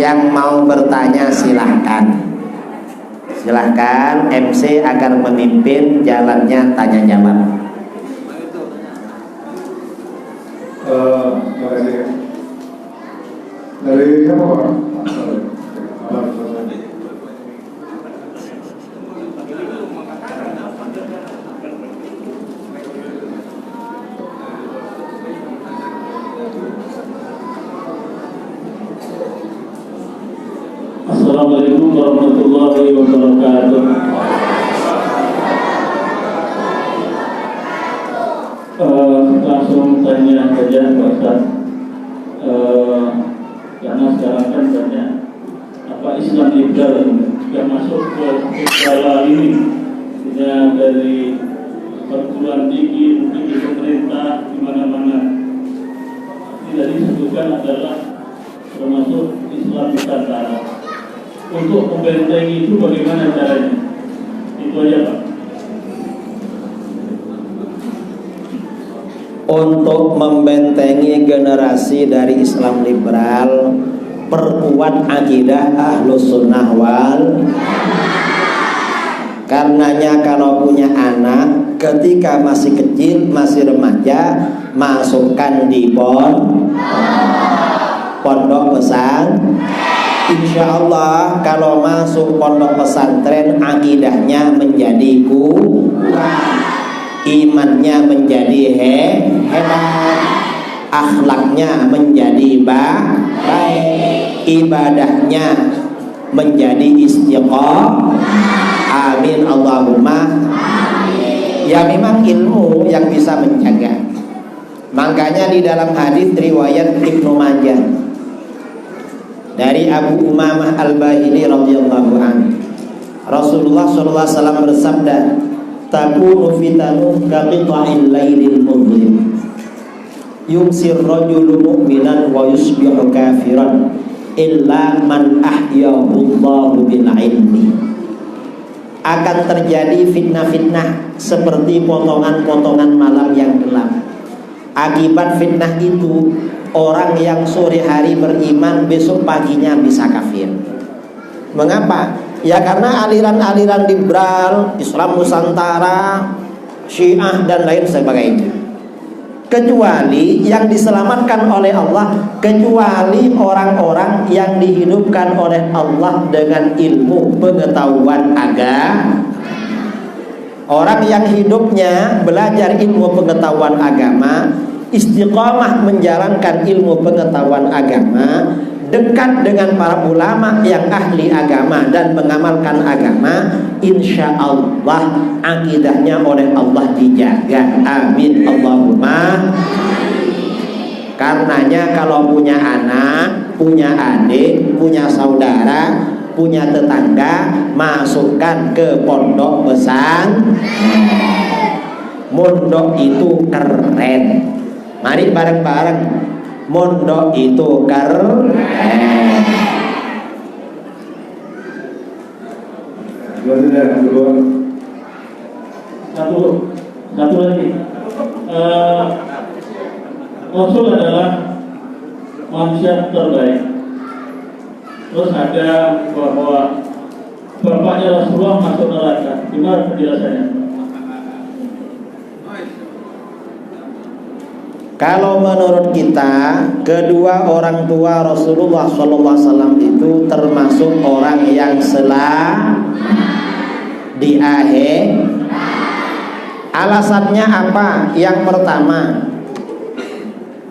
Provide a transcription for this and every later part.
Yang mau bertanya silahkan. Silahkan MC akan memimpin jalannya tanya jawab. Terima kasih. Dari siapa Pak? Assalamualaikum warahmatullahi wabarakatuh. Langsung tanya saja Pak Ustaz. Karena sekarang kan banyak Islam liberal yang masuk ke skala ini, dari perguruan tinggi, mungkin di pemerintah, di mana-mana. Tidak disebutkan adalah termasuk Islam Nusantara. Untuk membentengi itu bagaimana caranya? Itu aja Pak. Untuk membentengi generasi dari Islam liberal, perkuat akidah Ahlus Sunnah wal. Karenanya kalau punya anak ketika masih kecil, masih remaja, masukkan di pondok pesantren. Insya Allah kalau masuk pondok pesantren, akidahnya menjadi kuat, imannya menjadi hebat, akhlaknya menjadi baik, ibadahnya menjadi istiqomah. Amin Allahumma. Ya memang ilmu yang bisa menjaga. Makanya di dalam hadis riwayat Ibnu Majah dari Abu Umamah Al-Bahili radhiyallahu anhu, Rasulullah sallallahu alaihi wasallam bersabda, "Takunu fitanu kaqita'il lailil mudhlim. Yumsir rajulu mu'minan wa yusbihu kafiran illa man ahyahu Allahu bil ilmi." Akan terjadi fitnah-fitnah seperti potongan-potongan malam yang gelap. Akibat fitnah itu, orang yang sore hari beriman besok paginya bisa kafir. Mengapa? Ya karena aliran-aliran liberal, Islam Nusantara, Syiah dan lain sebagainya. Kecuali yang diselamatkan oleh Allah, kecuali orang-orang yang dihidupkan oleh Allah dengan ilmu pengetahuan agama. Orang yang hidupnya belajar ilmu pengetahuan agama, istiqomah menjalankan ilmu pengetahuan agama, dekat dengan para ulama yang ahli agama dan mengamalkan agama, insya Allah akidahnya oleh Allah dijaga. Amin Allahumma. Karenanya kalau punya anak, punya adik, punya saudara, punya tetangga, masukkan ke pondok pesantren. Mondok itu keren. Mari bareng-bareng. Mondok itu keren. Satu lagi. Rasul adalah manusia terbaik. Terus ada bahwa bapaknya Rasulullah masuk neraka. Gimana penjelasannya? Kalau menurut kita, kedua orang tua Rasulullah SAW itu termasuk orang yang di akhir. Alasannya apa? Yang pertama,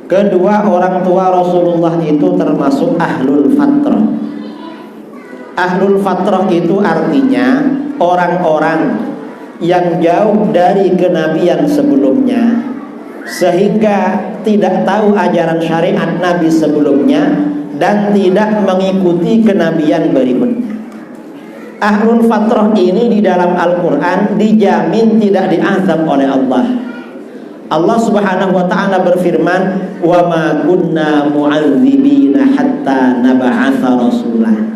kedua orang tua Rasulullah itu termasuk ahlul fatrah. Ahlul fatrah itu artinya orang-orang yang jauh dari kenabian sebelumnya, sehingga tidak tahu ajaran syariat Nabi sebelumnya dan tidak mengikuti kenabian berikutnya. Ahlul fatrah ini di dalam Al-Quran dijamin tidak diazab oleh Allah. Allah Subhanahu wa ta'ala berfirman, "Wa ma kunna mu'adzibina hatta nab'atha rasulah."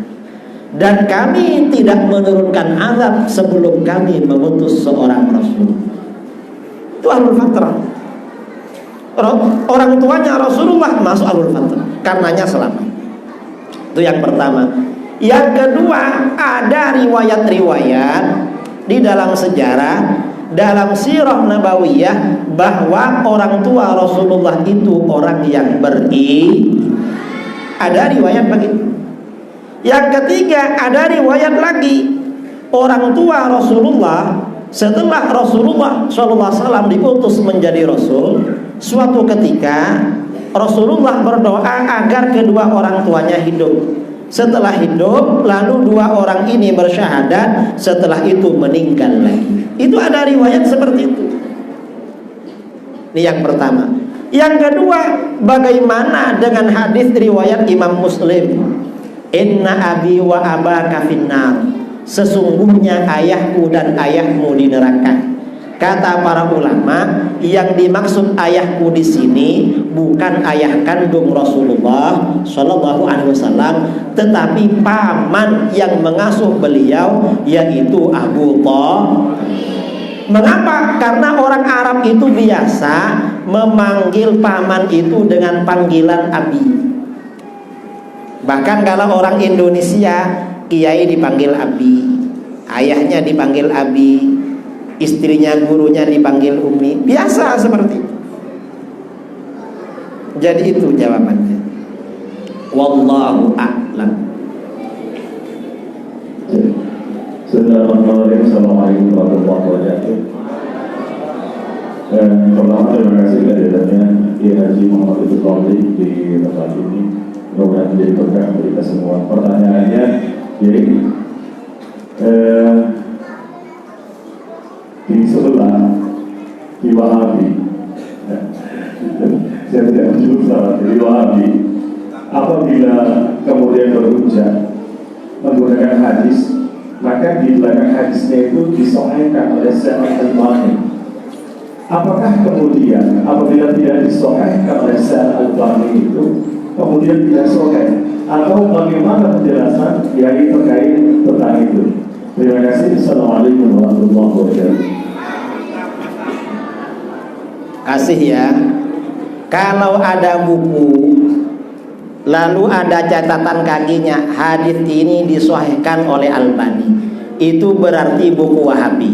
Dan kami tidak menurunkan azab sebelum kami mengutus seorang rasul. Itu ahlul fatrah. Orang tuanya Rasulullah masuk ahlul fatrah, karenanya selamat. Itu yang pertama. Yang kedua, ada riwayat-riwayat di dalam sejarah, dalam sirah nabawiyah, bahwa orang tua Rasulullah itu orang yang ada riwayat begitu. Yang ketiga, ada riwayat lagi, orang tua Rasulullah setelah Rasulullah SAW diutus menjadi Rasul, suatu ketika Rasulullah berdoa agar kedua orang tuanya hidup. Setelah hidup, lalu dua orang ini bersyahadat, setelah itu meninggal lagi. Itu ada riwayat seperti itu. Ini yang pertama. Yang kedua, bagaimana dengan hadis riwayat Imam Muslim? Inna abi wa abaka finnar. Sesungguhnya ayahku dan ayahmu di neraka. Kata para ulama, yang dimaksud ayahku di sini bukan ayah kandung Rasulullah Shallallahu Alaihi Wasallam, tetapi paman yang mengasuh beliau, yaitu Abu Thalib. Mengapa? Karena orang Arab itu biasa memanggil paman itu dengan panggilan abi. Bahkan kalau orang Indonesia, kiai dipanggil abi, ayahnya dipanggil abi, istrinya, gurunya dipanggil umi. Biasa seperti itu. Jadi itu jawabannya. Wallahu a'lam. Assalamualaikum warahmatullahi wabarakatuh. Pertama, terima kasih kehadirannya Kiai Haji Muhammad Idris Ramli di tempat ini. Mudah-mudahan menjadi berkah bagi kita semua. Pertanyaannya, jadi di sebelah di Wahabi, saya tidak menjurus salah, di Wahabi, apabila kemudian berhujjah menggunakan hadis, maka di belakang hadisnya itu disahihkan oleh Syekh Al-Albani. Apakah kemudian apabila tidak disahihkan oleh Syekh Al-Albani itu kemudian tidak sahih, atau bagaimana penjelasan yang terkait tentang itu? Terima kasih. Assalamualaikum warahmatullahi wabarakatuh. Kasih ya. Kalau ada buku lalu ada catatan kakinya, hadis ini disahihkan oleh Albani, itu berarti buku Wahabi.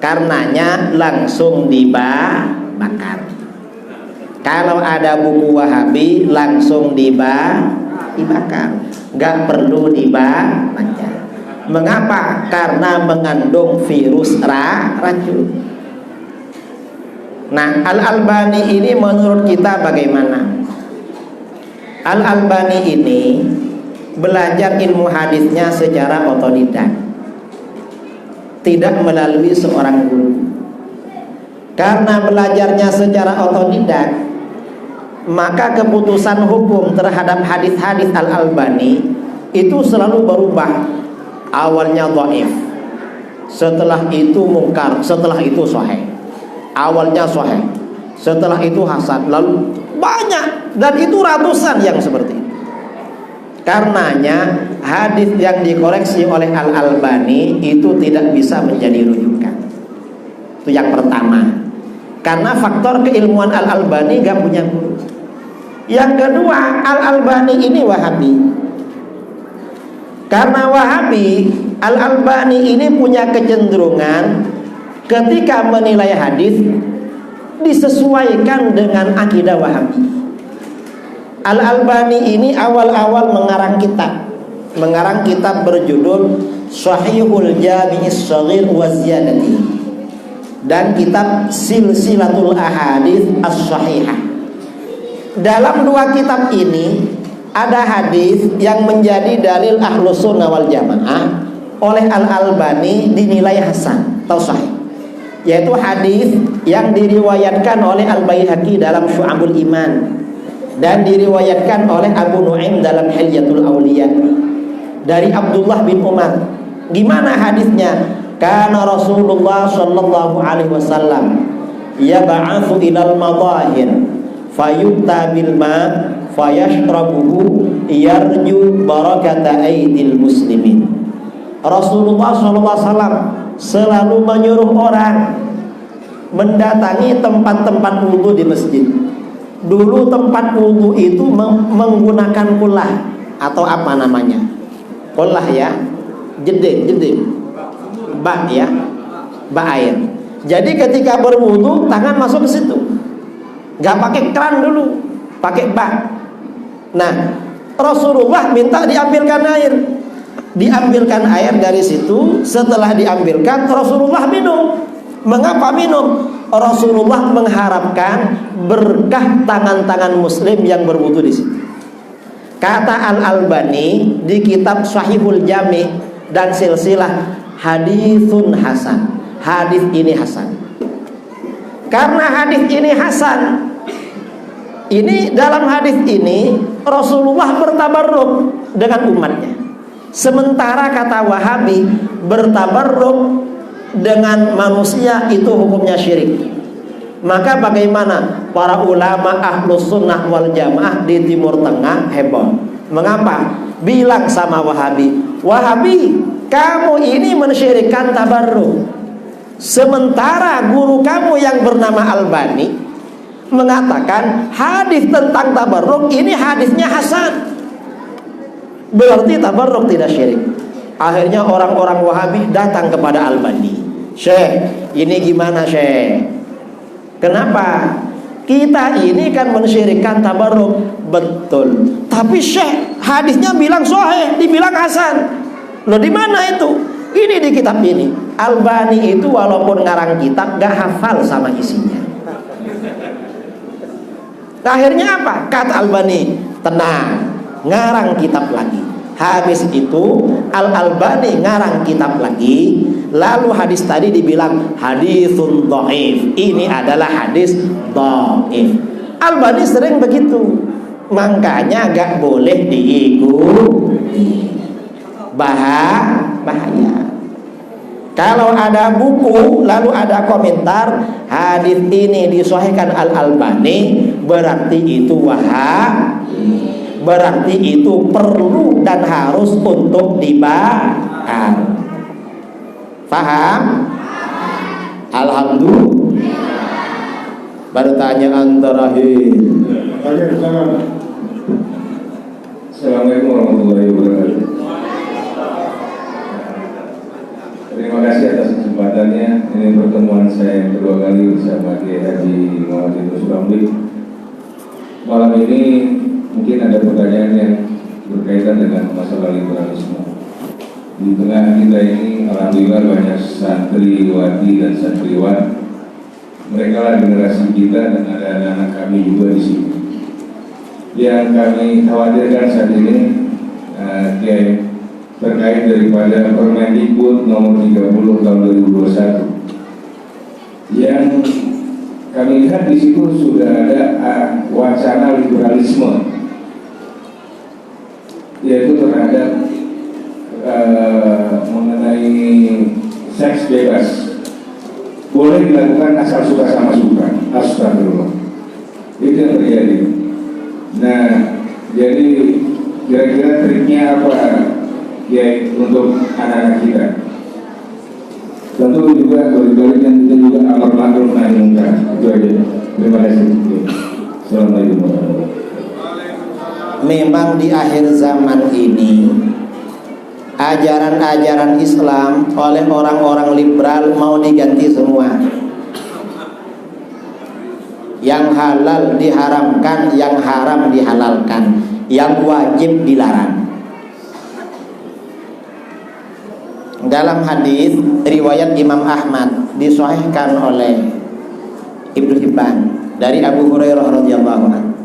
Karenanya langsung dibakar. Kalau ada buku Wahabi langsung dibakar, nggak perlu dibaca. Mengapa? Karena mengandung virus racun. Nah, Al-Albani ini menurut kita bagaimana? Al-Albani ini belajar ilmu hadisnya secara otodidak, tidak melalui seorang guru. Karena belajarnya secara otodidak, maka keputusan hukum terhadap hadis-hadis Al-Albani itu selalu berubah. Awalnya dhaif, setelah itu mungkar, setelah itu sahih. Awalnya sahih, setelah itu hasan, lalu banyak, dan itu ratusan yang seperti itu. Karenanya hadis yang dikoreksi oleh Al-Albani itu tidak bisa menjadi rujukan. Itu yang pertama. Karena faktor keilmuan Al-Albani gak punya guru. Yang kedua, Al-Albani ini Wahabi. Karena Wahabi, Al-Albani ini punya kecenderungan ketika menilai hadis disesuaikan dengan akidah Wahabi. Al-Albani ini awal-awal mengarang kitab berjudul Sahihul Jami'is Shaghir wa Ziyadati, dan kitab Silsilatul Ahadits As-Sahihah. Dalam dua kitab ini ada hadis yang menjadi dalil Ahlus Sunnah wal Jamaah oleh Al-Albani dinilai hasan atau sahih, yaitu hadis yang diriwayatkan oleh Al-Baihaqi dalam Syu'abul Iman dan diriwayatkan oleh Abu Nu'aim dalam Hilyatul Auliya dari Abdullah bin Umar. Gimana hadisnya? Kana Rasulullah sallallahu alaihi wasallam yab'atsu ilal madahir fayubta bil ma fayashrabuhu yarju barakata aidil muslimin. Rasulullah sallallahu alaihi wasallam selalu menyuruh orang mendatangi tempat-tempat wudu di masjid. Dulu tempat wudu itu menggunakan kulah. atau apa namanya? Qullah ya. Jeding. Ba ya. Ba air. Jadi ketika berwudu tangan masuk ke situ. Enggak pakai keran dulu, pakai ba. Nah, Rasulullah minta diambilkan air. Diambilkan air dari situ. Setelah diambilkan, Rasulullah minum. Mengapa minum? Rasulullah mengharapkan berkah tangan-tangan muslim yang berwudu di situ. Kata Al-Albani di kitab Sahihul Jami' dan silsilah haditsun hasan. Hadis ini hasan. Karena hadis ini hasan, ini dalam hadis ini Rasulullah bertabarruk dengan umatnya. Sementara kata Wahabi bertabarruk dengan manusia itu hukumnya syirik. Maka bagaimana para ulama ahlus sunnah wal jamaah di Timur Tengah heboh? Mengapa? Bilang sama Wahabi, Wahabi, kamu ini mensyirikkan tabarruk. Sementara guru kamu yang bernama Albani mengatakan hadis tentang tabarruk ini hadisnya hasan. Berarti tabarruk tidak syirik. Akhirnya orang-orang Wahabi datang kepada Albani. Syekh, ini gimana Syekh? Kenapa? Kita ini kan mensyirikkan tabarruk. Betul. Tapi Syekh, hadisnya bilang sahih, dibilang hasan. Loh di mana itu? Ini di kitab ini. Albani itu walaupun ngarang kitab gak hafal sama isinya. Akhirnya apa? Kata Albani, tenang, ngarang kitab lagi. Habis itu Al-Albani ngarang kitab lagi. Lalu hadis tadi dibilang haditsun dhaif. Ini adalah hadis dhaif. Albani sering begitu. Makanya gak boleh diikuti. Bahaya. Kalau ada buku lalu ada komentar hadis ini disahihkan Al-Albani, berarti itu Wahabi. Berarti itu perlu dan harus untuk dibakar. Paham? Alhamdulillah. Pertanyaan terakhir. Assalamualaikum warahmatullahi wabarakatuh. Terima kasih atas kesempatannya. Ini pertemuan saya yang kedua kali bersama Kiai Haji Muhammad Idrus Ramli. Malam ini mungkin ada pertanyaan yang berkaitan dengan masalah liberalisme. Di tengah kita ini alhamdulillah banyak santriwati dan santriwan. Mereka lah generasi kita dan ada anak-anak kami juga di sini. Yang kami khawatirkan saat ini terkait daripada Permendikbud nomor 30 tahun 2021 yang kami lihat di situ sudah ada wacana liberalisme, yaitu terhadap mengenai seks bebas boleh dilakukan asal suka sama suka. Astagfirullah, itu yang terjadi. Nah, jadi kira-kira triknya apa ya untuk anak-anak kita? Tentu juga balik-balik dan kita juga amar ma'ruf nahi munkar. Itu aja. Terima kasih. Assalamualaikum warahmatullahi wabarakatuh. Memang di akhir zaman ini ajaran-ajaran Islam oleh orang-orang liberal mau diganti semua. Yang halal diharamkan, yang haram dihalalkan, yang wajib dilarang. Dalam hadis riwayat Imam Ahmad disahihkan oleh Ibnu Hibban dari Abu Hurairah radhiyallahu anhu,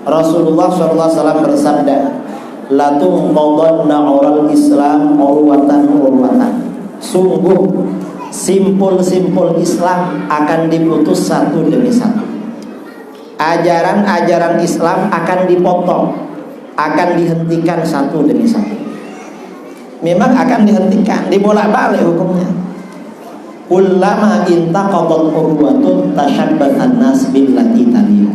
Rasulullah SAW bersabda, la tuqadanna ural Islam urwatan. Sungguh simpul-simpul Islam akan diputus satu demi satu. Ajaran-ajaran Islam akan dipotong, akan dihentikan satu demi satu. Memang akan dihentikan, dibolak-balik hukumnya. Kullama intaqadat urwatun tashabbathan nas billati taliha.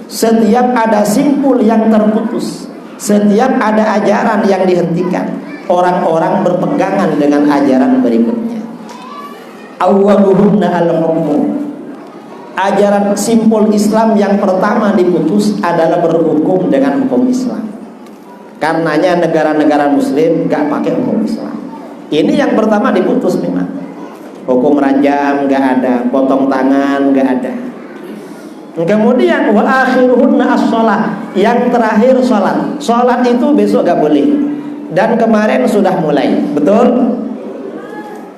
Setiap ada simpul yang terputus, setiap ada ajaran yang dihentikan, orang-orang berpegangan dengan ajaran berikutnya. Awwaluhunna al-hukmu. Ajaran simpul Islam yang pertama diputus adalah berhukum dengan hukum Islam. Karenanya negara-negara muslim gak pakai hukum Islam. Ini yang pertama diputus memang. Hukum rajam gak ada, potong tangan gak ada. Kemudian wa akhiruhunna as-shalah, yang terakhir salat. Salat itu besok gak boleh. Dan kemarin sudah mulai. Betul?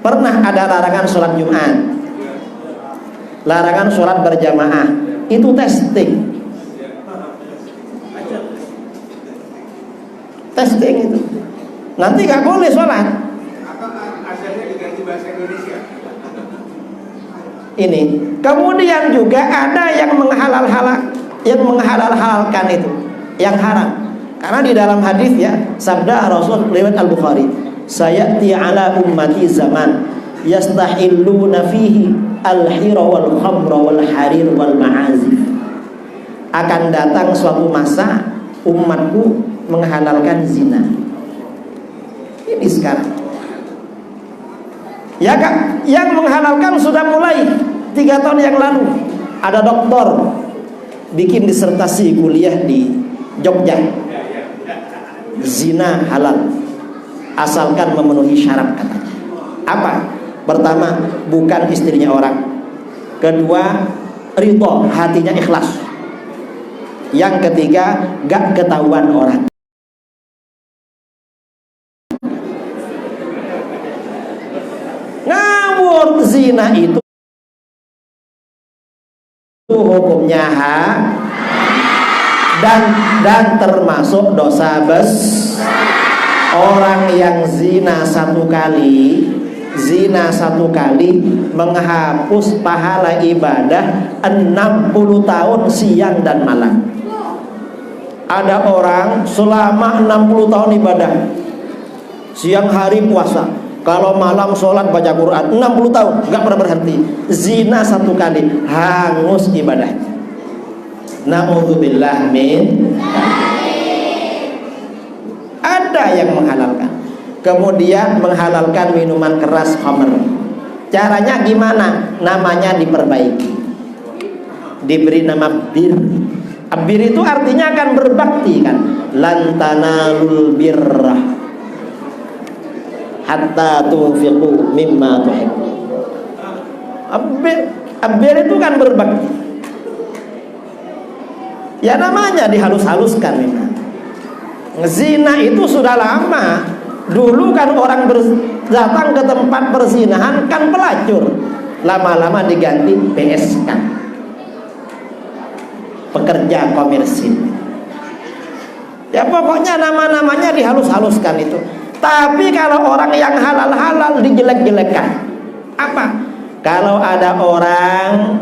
Pernah ada larangan salat Jumat. Larangan salat berjamaah. Itu testing. Testing itu. Nanti gak boleh sholat. Asalnya diganti bahasa Indonesia. Ini. Kemudian juga ada yang menghalal-halalkan itu, yang haram. Karena di dalam hadis ya, sabda Rasul lewat Al-Bukhari, sayati ala ummati zaman yastahilluna fihi al-hira wal khamra wal harir wal ma'azif. Akan datang suatu masa umatku menghalalkan zina. Ini sekarang. Ya Kak, yang menghalalkan sudah mulai 3 tahun yang lalu. Ada doktor bikin disertasi kuliah di Jogja. Zina halal asalkan memenuhi syarat katanya. Apa? Pertama, bukan istrinya orang. Kedua, ridho, hatinya ikhlas. Yang ketiga, gak ketahuan orang. Ngawur, zina itu hukumnya dan termasuk dosa besar. Orang yang zina satu kali menghapus pahala ibadah 60 tahun siang dan malam. Ada orang selama 60 tahun ibadah, siang hari puasa, kalau malam sholat baca Quran, 60 tahun gak pernah berhenti. Zina satu kali, hangus ibadahnya. Na'udzubillah min. Ada yang menghalalkan. Kemudian menghalalkan minuman keras, khamr. Caranya gimana? Namanya diperbaiki, diberi nama bir. Bir itu artinya akan berbakti kan. Lan tanalul birra hatta tunfiqu mimma tuhibbu. Bir itu kan berbakti. Ya namanya dihalus-haluskan memang. Zina itu sudah lama. Dulu kan orang datang ke tempat perzinahan kan pelacur. Lama-lama diganti PSK, pekerja komersil. Ya pokoknya nama-namanya dihalus-haluskan itu. Tapi kalau orang yang halal-halal dijelek-jelekan. Apa? Kalau ada orang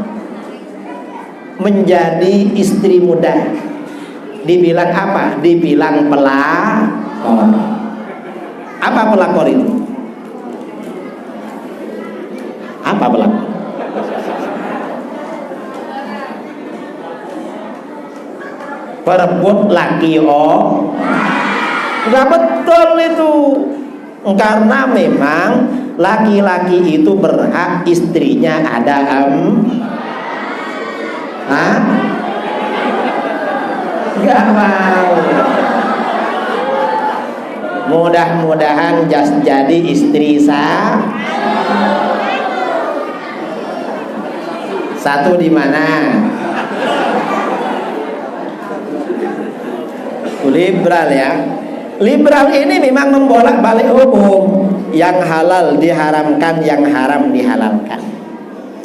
menjadi istri muda, dibilang apa? Dibilang pelakor. Apa pelakor itu? Apa pelakor? Perebut laki Enggak betul itu. Karena memang laki-laki itu berhak istrinya ada Enggak mau. Mudah-mudahan jadi istri satu di mana? Liberal ya. Liberal ini memang membolak-balik hukum. Yang halal diharamkan, yang haram dihalalkan.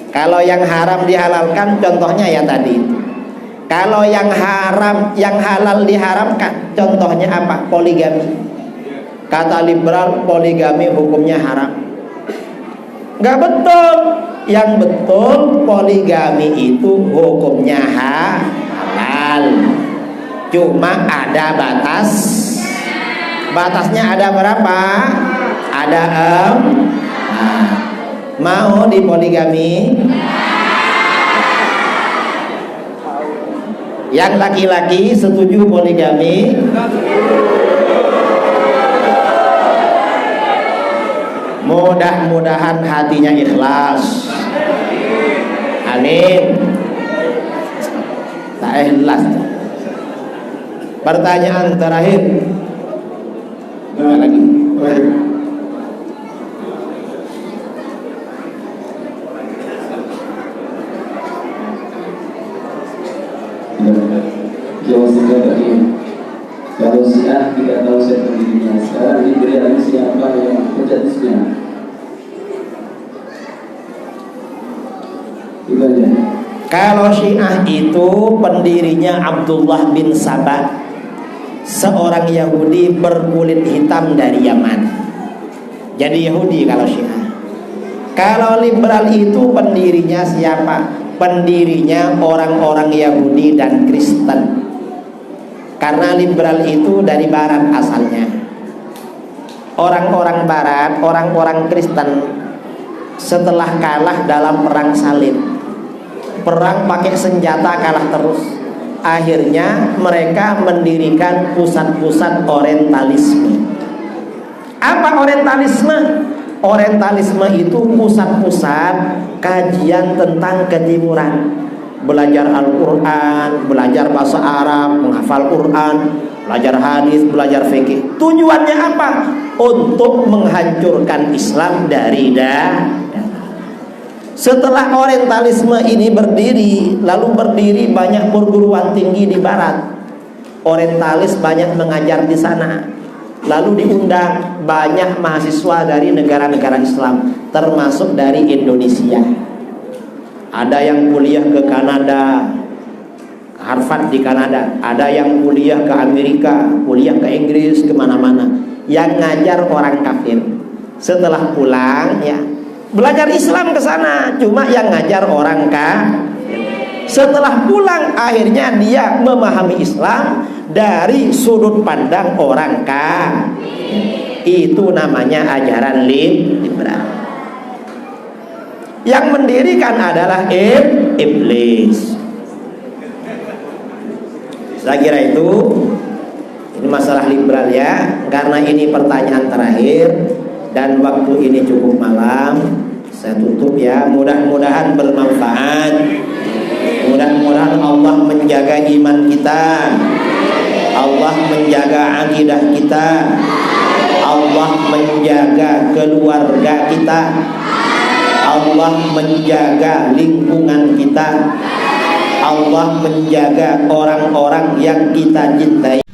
Kalau yang haram dihalalkan, contohnya ya tadi itu. Kalau yang halal diharamkan, contohnya apa? Poligami. Kata liberal, poligami hukumnya haram. Enggak betul. Yang betul, poligami itu hukumnya halal. Cuma ada batas. Batasnya ada berapa? Ada mau di poligami? Yang laki-laki setuju poligami? Mudah-mudahan hatinya ikhlas. Amin. Tak ikhlas. Pertanyaan terakhir, Nah, lagi. Jawabannya tadi, kalau si A tidak tahu siapa dirinya, sekarang ini beliau siapa yang pejatisnya? Gimana? Kalau Syiah itu pendirinya Abdullah bin Sabah, seorang Yahudi berkulit hitam dari Yaman. Jadi Yahudi kalau Syiah. Kalau liberal itu pendirinya siapa? Pendirinya orang-orang Yahudi dan Kristen. Karena liberal itu dari barat asalnya. Orang-orang barat, orang-orang Kristen setelah kalah dalam perang salib, perang pakai senjata kalah terus, akhirnya mereka mendirikan pusat-pusat orientalisme. Apa orientalisme? Orientalisme itu pusat-pusat kajian tentang ketimuran, belajar Al-Quran, belajar bahasa Arab, menghafal Quran, belajar hadis, belajar fikih. Tujuannya apa? Untuk menghancurkan Islam dari dalam. Setelah orientalisme ini berdiri, lalu berdiri banyak perguruan tinggi di barat. Orientalis banyak mengajar di sana. Lalu diundang banyak mahasiswa dari negara-negara Islam, termasuk dari Indonesia. Ada yang kuliah ke Kanada, Harvard di Kanada. Ada yang kuliah ke Amerika, kuliah ke Inggris, kemana-mana. Yang ngajar orang kafir. Setelah pulang, ya belajar Islam ke sana, cuma yang ngajar orang kafir. Setelah pulang, akhirnya dia memahami Islam dari sudut pandang orang kafir. Itu namanya ajaran liberal. Yang mendirikan adalah iblis. Saya kira itu, ini masalah liberal ya. Karena ini pertanyaan terakhir dan waktu ini cukup malam, saya tutup ya. Mudah-mudahan bermanfaat. Mudah-mudahan Allah menjaga iman kita, Allah menjaga akidah kita, Allah menjaga keluarga kita, Allah menjaga lingkungan kita, Allah menjaga orang-orang yang kita cintai.